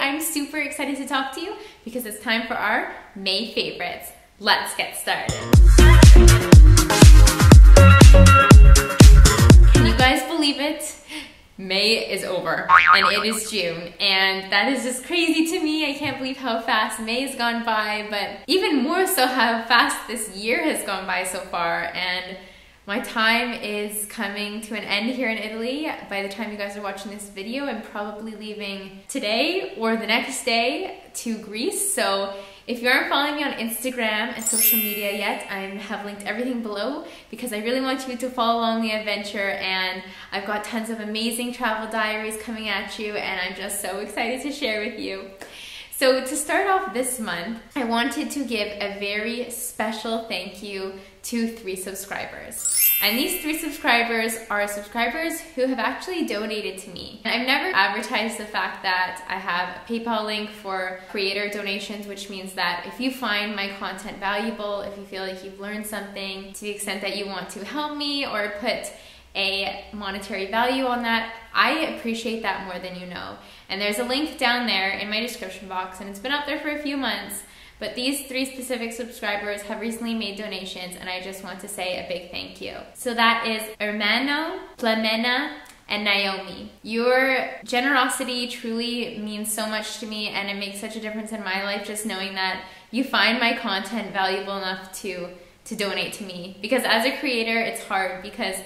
I'm super excited to talk to you because it's time for our May favorites. Let's get started. Can you guys believe it? May is over and it is June, and that is just crazy to me. I can't believe how fast May has gone by, but even more so how fast this year has gone by so far. And my time is coming to an end here in Italy. By the time you guys are watching this video, I'm probably leaving today or the next day to Greece. So if you aren't following me on Instagram and social media yet, I have linked everything below because I really want you to follow along the adventure, and I've got tons of amazing travel diaries coming at you, and I'm just so excited to share with you. So to start off this month, I wanted to give a very special thank you to 3 subscribers. And these 3 subscribers are subscribers who have actually donated to me. And I've never advertised the fact that I have a PayPal link for creator donations, which means that if you find my content valuable, if you feel like you've learned something to the extent that you want to help me or put a monetary value on that, I appreciate that more than you know. And there's a link down there in my description box, and it's been up there for a few months. But these 3 specific subscribers have recently made donations, and I just want to say a big thank you. So that is Ermano, Flamena, and Naomi. Your generosity truly means so much to me, and it makes such a difference in my life just knowing that you find my content valuable enough to donate to me. Because as a creator, it's hard because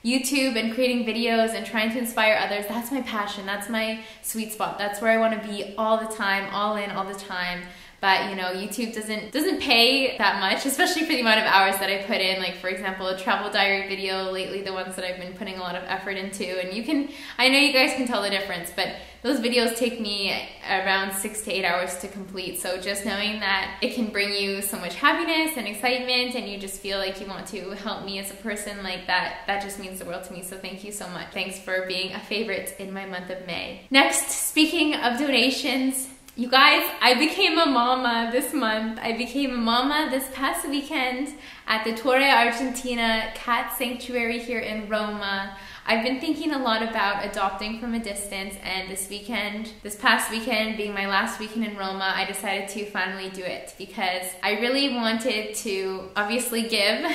YouTube and creating videos and trying to inspire others, that's my passion, that's my sweet spot, that's where I want to be all the time, all in, all the time. But you know, YouTube doesn't pay that much, especially for the amount of hours that I put in. Like for example, a travel diary video lately, the ones that I've been putting a lot of effort into, and I know you guys can tell the difference, but those videos take me around 6 to 8 hours to complete. So just knowing that it can bring you so much happiness and excitement, and you just feel like you want to help me as a person, like that just means the world to me. So thank you so much. Thanks for being a favorite in my month of May. Next, speaking of donations, you guys, I became a mama this month. I became a mama this past weekend at the Torre Argentina Cat Sanctuary here in Roma. I've been thinking a lot about adopting from a distance, and this past weekend being my last weekend in Roma, I decided to finally do it because I really wanted to obviously give,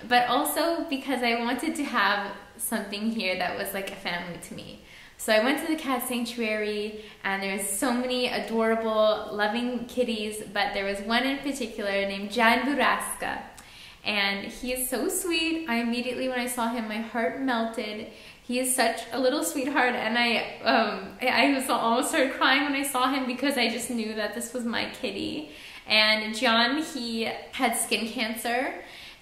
but also because I wanted to have something here that was like a family to me. So I went to the cat sanctuary, and there's so many adorable, loving kitties, but there was one in particular named Jan Buraska, and he is so sweet. When I saw him, my heart melted. He is such a little sweetheart, and I almost started crying when I saw him because I just knew that this was my kitty. And John, he had skin cancer,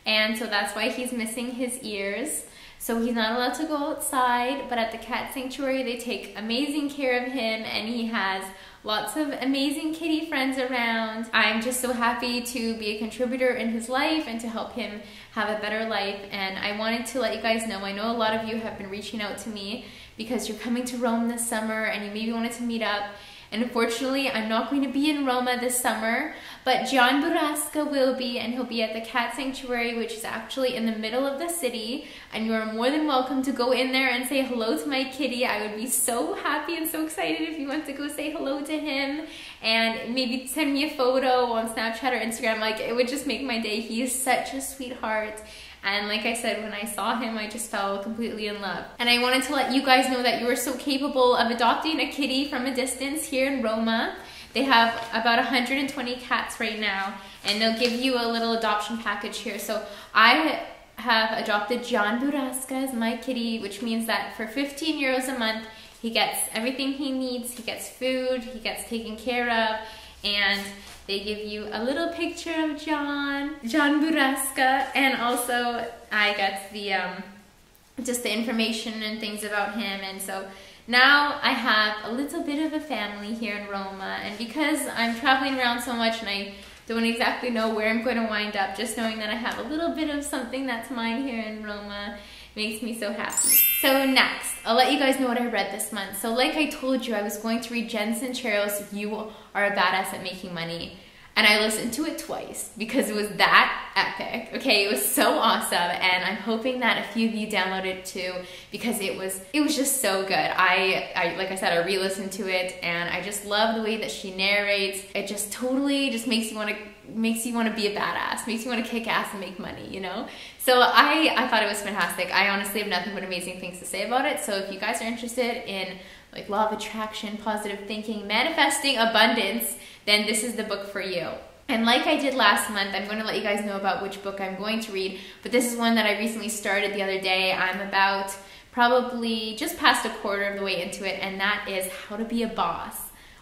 and so that's why he's missing his ears. So he's not allowed to go outside, but at the cat sanctuary, they take amazing care of him, and he has lots of amazing kitty friends around. I'm just so happy to be a contributor in his life and to help him have a better life. And I wanted to let you guys know, I know a lot of you have been reaching out to me because you're coming to Rome this summer and you maybe wanted to meet up. And unfortunately, I'm not going to be in Roma this summer, but John Buraska will be, and he'll be at the cat sanctuary, which is actually in the middle of the city, and you are more than welcome to go in there and say hello to my kitty. I would be so happy and so excited if you want to go say hello to him, and maybe send me a photo on Snapchat or Instagram. Like, it would just make my day. He is such a sweetheart. And like I said, when I saw him, I just fell completely in love. And I wanted to let you guys know that you are so capable of adopting a kitty from a distance here in Roma. They have about 120 cats right now, and they'll give you a little adoption package here. So I have adopted John Buraska as my kitty, which means that for 15 euros a month, he gets everything he needs. He gets food, he gets taken care of, and they give you a little picture of John Buraska, and also I get the just the information and things about him. And so now I have a little bit of a family here in Roma, and because I'm traveling around so much and I don't exactly know where I'm going to wind up, just knowing that I have a little bit of something that's mine here in Roma makes me so happy. So next, I'll let you guys know what I read this month. So like I told you, I was going to read Jen Sincero's You Are a Badass at Making Money. And I listened to it twice because it was that epic. Okay, it was so awesome, and I'm hoping that a few of you download it too because it was just so good. I like I said, I re-listened to it, and I just love the way that she narrates. It just totally just makes you want to be a badass, makes you want to kick ass and make money, you know? So I thought it was fantastic. I honestly have nothing but amazing things to say about it. So if you guys are interested in like law of attraction, positive thinking, manifesting abundance, then this is the book for you. And like I did last month, I'm going to let you guys know about which book I'm going to read, but this is one that I recently started the other day. I'm about probably just past a quarter of the way into it, and that is How to Be a Boss,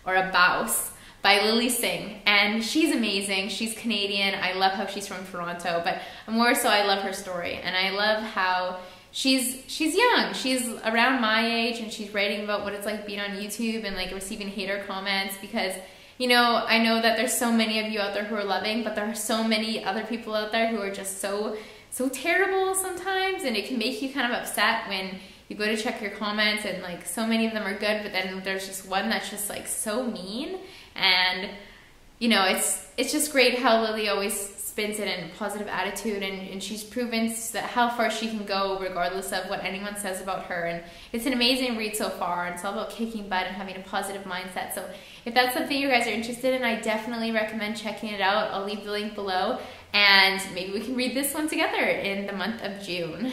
or a Bouse, by Lily Singh. And she's amazing. She's Canadian. I love how she's from Toronto, but more so I love her story, and I love how she's young. She's around my age, and she's writing about what it's like being on YouTube and like receiving hater comments because, you know, I know that there's so many of you out there who are loving, but there are so many other people out there who are just so terrible sometimes, and it can make you kind of upset when you go to check your comments and like so many of them are good, but then there's just one that's just like so mean. And you know, it's just great how Lily always spins it in a positive attitude, and she's proven that how far she can go regardless of what anyone says about her. And it's an amazing read so far, and it's all about kicking butt and having a positive mindset. So if that's something you guys are interested in, I definitely recommend checking it out. I'll leave the link below, and maybe we can read this one together in the month of June.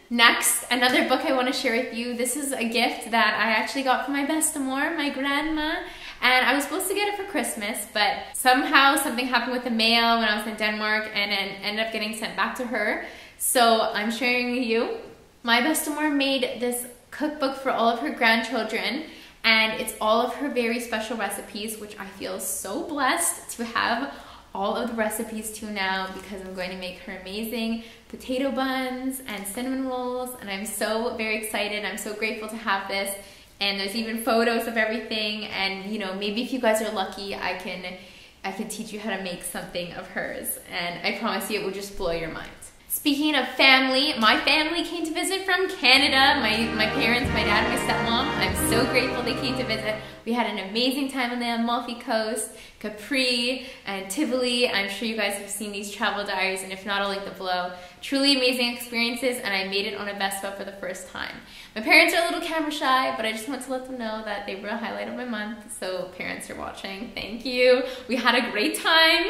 Next, another book I want to share with you. This is a gift that I actually got from my best amour, my grandma. And I was supposed to get it for Christmas, but somehow something happened with the mail when I was in Denmark, and it ended up getting sent back to her. So I'm sharing with you. My best amour made this cookbook for all of her grandchildren, and it's all of her very special recipes, which I feel so blessed to have all of the recipes to now, because I'm going to make her amazing potato buns and cinnamon rolls, and I'm so very excited. I'm so grateful to have this. And there's even photos of everything, and you know, maybe if you guys are lucky, I can teach you how to make something of hers, and I promise you it will just blow your mind. Speaking of family, my family came to visit from Canada. My parents, my dad, and my stepmom. I'm so grateful they came to visit. We had an amazing time on the Amalfi Coast, Capri, and Tivoli. I'm sure you guys have seen these travel diaries, and if not, I'll link them below. Truly amazing experiences, and I made it on a Vespa for the first time. My parents are a little camera shy, but I just want to let them know that they were a highlight of my month. So parents are watching, thank you. We had a great time.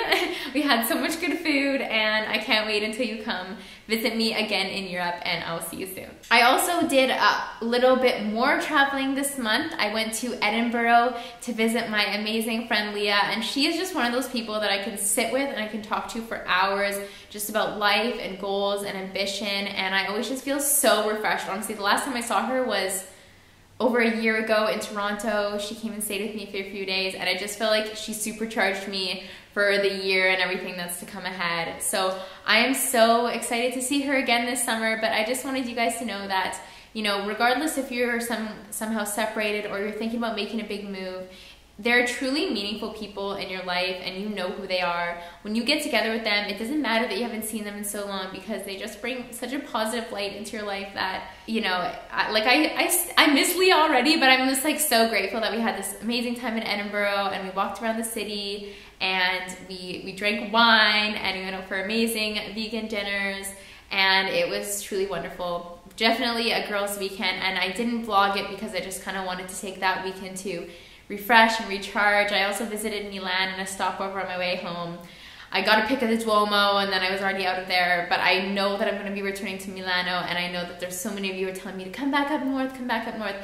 We had so much good food, and I can't wait until you come visit me again in Europe, and I'll see you soon. I also did a little bit more traveling this month. I went to Edinburgh to visit my amazing friend Leah, and she is just one of those people that I can sit with and I can talk to for hours just about life and goals and ambition, and I always just feel so refreshed. Honestly, the last time I saw her was over a year ago in Toronto. She came and stayed with me for a few days, and I just feel like she supercharged me for the year and everything that's to come ahead. So I am so excited to see her again this summer, but I just wanted you guys to know that, you know, regardless if you're somehow separated or you're thinking about making a big move, there are truly meaningful people in your life, and you know who they are. When you get together with them, it doesn't matter that you haven't seen them in so long, because they just bring such a positive light into your life that, you know, I miss Leah already, but I'm just like so grateful that we had this amazing time in Edinburgh, and we walked around the city, and we drank wine, and we went out for amazing vegan dinners, and it was truly wonderful. Definitely a girls' weekend, and I didn't vlog it because I just kind of wanted to take that weekend to refresh and recharge. I also visited Milan in a stopover on my way home. I got a pic of the Duomo, and then I was already out of there, but I know that I'm going to be returning to Milano, and I know that there's so many of you are telling me to come back up north, come back up north.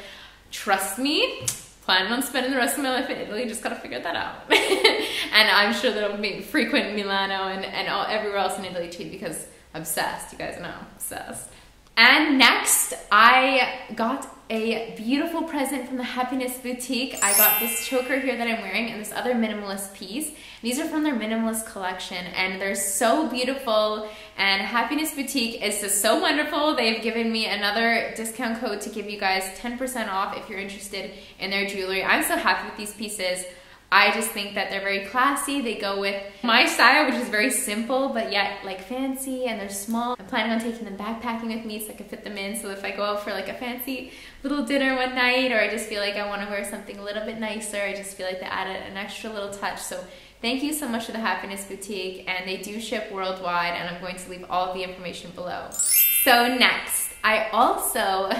Trust me, planning on spending the rest of my life in Italy, just gotta figure that out. And I'm sure that I'll be frequent in Milano and everywhere else in Italy too, because obsessed, you guys know, obsessed. And next, I got a beautiful present from the Happiness Boutique. I got this choker here that I'm wearing and this other minimalist piece. These are from their minimalist collection, and they're so beautiful, and Happiness Boutique is just so wonderful. They've given me another discount code to give you guys 10% off if you're interested in their jewelry. I'm so happy with these pieces. I just think that they're very classy. They go with my style, which is very simple, but yet like fancy, and they're small. I'm planning on taking them backpacking with me so I can fit them in. So if I go out for like a fancy little dinner one night, or I just feel like I want to wear something a little bit nicer, I just feel like they added an extra little touch. So thank you so much to the Happiness Boutique, and they do ship worldwide, and I'm going to leave all of the information below. So next, I also,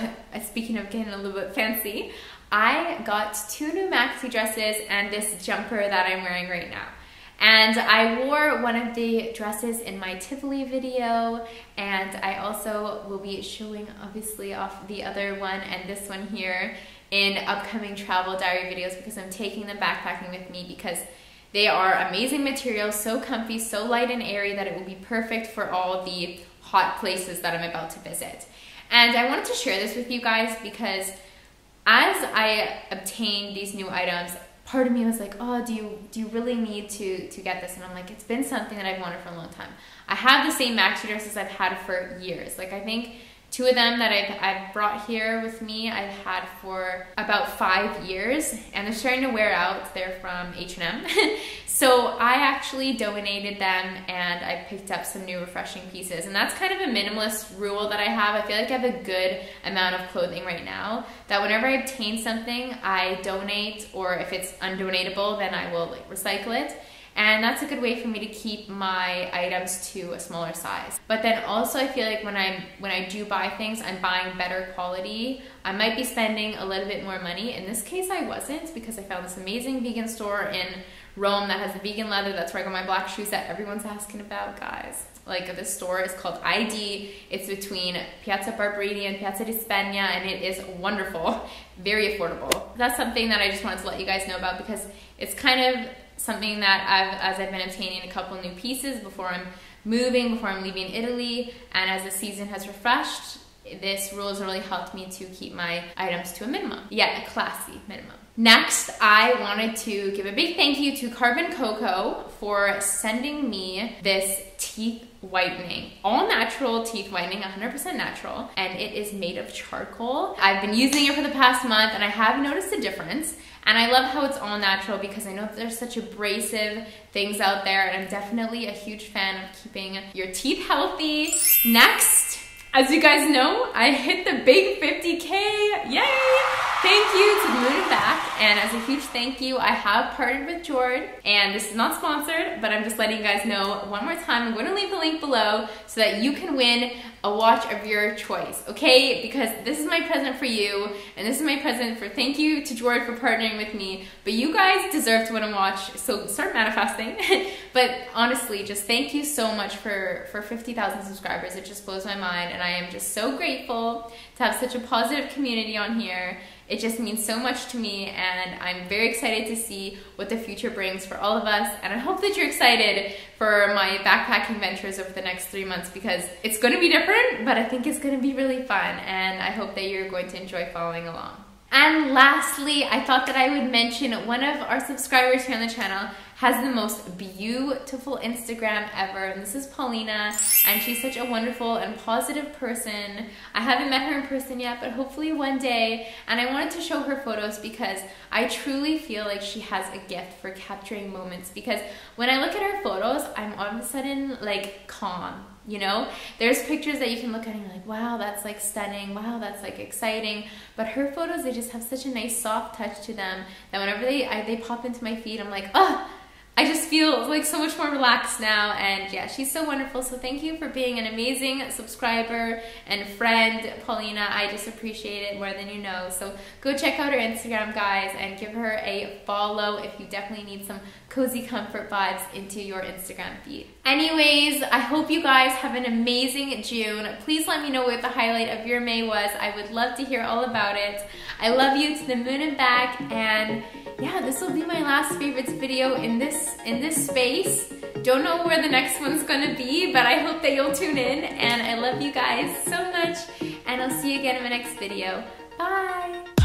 speaking of getting a little bit fancy, I got 2 new maxi dresses and this jumper that I'm wearing right now. And I wore one of the dresses in my Tivoli video, and I also will be showing obviously off the other one and this one here in upcoming travel diary videos, because I'm taking them backpacking with me, because they are amazing materials, so comfy, so light and airy that it will be perfect for all the hot places that I'm about to visit. And I wanted to share this with you guys because as I obtained these new items, part of me was like, oh, do you really need to get this? And I'm like, it's been something that I've wanted for a long time. I have the same maxi dresses I've had for years. Like, I think 2 of them that I've brought here with me, I've had for about 5 years, and they're starting to wear out. They're from H&M. So I actually donated them, and I picked up some new refreshing pieces. And that's kind of a minimalist rule that I have. I feel like I have a good amount of clothing right now, that whenever I obtain something, I donate, or if it's undonatable, then I will like recycle it. And that's a good way for me to keep my items to a smaller size. But then also I feel like when I do buy things, I'm buying better quality. I might be spending a little bit more money. In this case, I wasn't, because I found this amazing vegan store in Rome that has the vegan leather. That's where I got my black shoes that everyone's asking about, guys. Like, this store is called ID. It's between Piazza Barberini and Piazza di Spagna, and it is wonderful, very affordable. That's something that I just wanted to let you guys know about, because it's kind of something that as I've been obtaining a couple new pieces before I'm moving, before I'm leaving Italy, and as the season has refreshed, this rule has really helped me to keep my items to a minimum, yet a classy minimum. Next, I wanted to give a big thank you to Carbon Cocoa for sending me this teeth whitening. All natural teeth whitening, 100% natural, and it is made of charcoal. I've been using it for the past month, and I have noticed a difference. And I love how it's all natural, because I know that there's such abrasive things out there, and I'm definitely a huge fan of keeping your teeth healthy. Next, as you guys know, I hit the big 50K, yay! Thank you to the moon and back, and as a huge thank you, I have partnered with JORD, and this is not sponsored, but I'm just letting you guys know one more time. I'm going to leave the link below so that you can win a watch of your choice, okay? Because this is my present for you, and this is my present for thank you to JORD for partnering with me, but you guys deserve to win a watch, so start manifesting. But honestly, just thank you so much for 50,000 subscribers. It just blows my mind, and I am just so grateful to have such a positive community on here. It just means so much to me, and I'm very excited to see what the future brings for all of us, and I hope that you're excited for my backpacking ventures over the next 3 months, because it's going to be different, but I think it's going to be really fun, and I hope that you're going to enjoy following along. And lastly, I thought that I would mention one of our subscribers here on the channel has the most beautiful Instagram ever, and this is Paulina, and she's such a wonderful and positive person. I haven't met her in person yet, but hopefully one day, and I wanted to show her photos because I truly feel like she has a gift for capturing moments, because when I look at her photos, I'm all of a sudden like calm. You know, there's pictures that you can look at and you're like, wow, that's like stunning, wow, that's like exciting, but her photos, they just have such a nice soft touch to them that whenever they pop into my feed, I'm like, oh, I just feel like so much more relaxed now. And yeah, she's so wonderful. So thank you for being an amazing subscriber and friend, Paulina. I just appreciate it more than you know. So go check out her Instagram, guys, and give her a follow if you definitely need some cozy comfort vibes into your Instagram feed. Anyways, I hope you guys have an amazing June. Please let me know what the highlight of your May was. I would love to hear all about it. I love you to the moon and back, and yeah, this will be my last favorites video in this space. Don't know where the next one's gonna be, but I hope that you'll tune in, and I love you guys so much, and I'll see you again in my next video. Bye!